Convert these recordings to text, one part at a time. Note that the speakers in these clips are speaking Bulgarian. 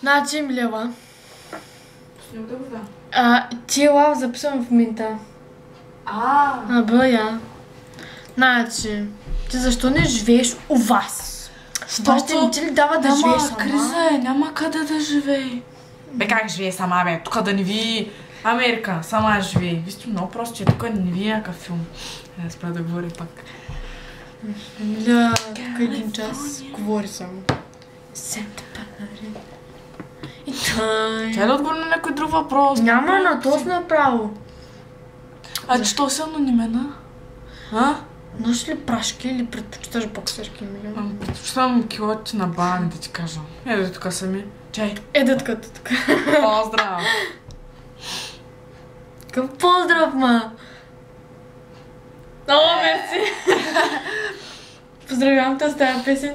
Значи, Милева. Снимка вода. Ти лав записвам в момента. Бъя. Значи, ти защо не живееш у вас? Вашите не ти ли дава да живееш сама? Криза е, няма къде да живее. Бе, как живее сама, бе? Тук да не ви Америка, сама живее. Вие сте много просто, че тук не ви някакъв филм. Спра да говоря пак. Емилия, тук един час говори само. И тъй. Тя да отговори на някой друг въпрос. Няма на този направо. Що си анонимена? Носиш ли прашки или предпочиташ боксерки, Емилия? Предпочитам килоти на бани, да ти кажа. Ето тук сами. Чай. Ето тук. Поздрав! Какъв поздрав, ма! О, мерси! Поздравявам те с тази песен.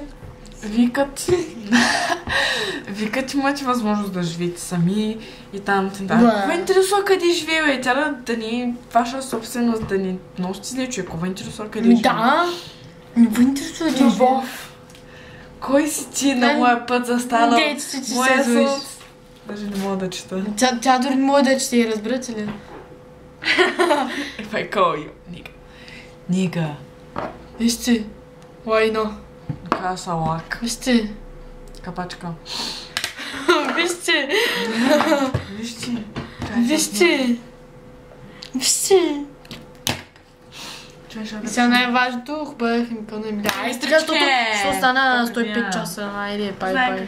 Викат, имате възможност да живеете сами и там. Кога интересува къде живее, бе? Тя да ни е ваша собственост, да ни носите зле човек. Кога интересува къде живее? Да, не ви интересува къде живее. Кой си ти на моя път застанал? Дето си ти се звиш. Даже не мога да чета. Тя дори не може да чете, разбирате ли? If I call you, nigga. Nigga. Вижте. Лайно. Касалак. Вижте. Капачка. Вижте. Вижте. Вижте. Вижте. Сега най-важното, хубава химика на Емилия. Айде, ще остана 105 часа. Айде, пай.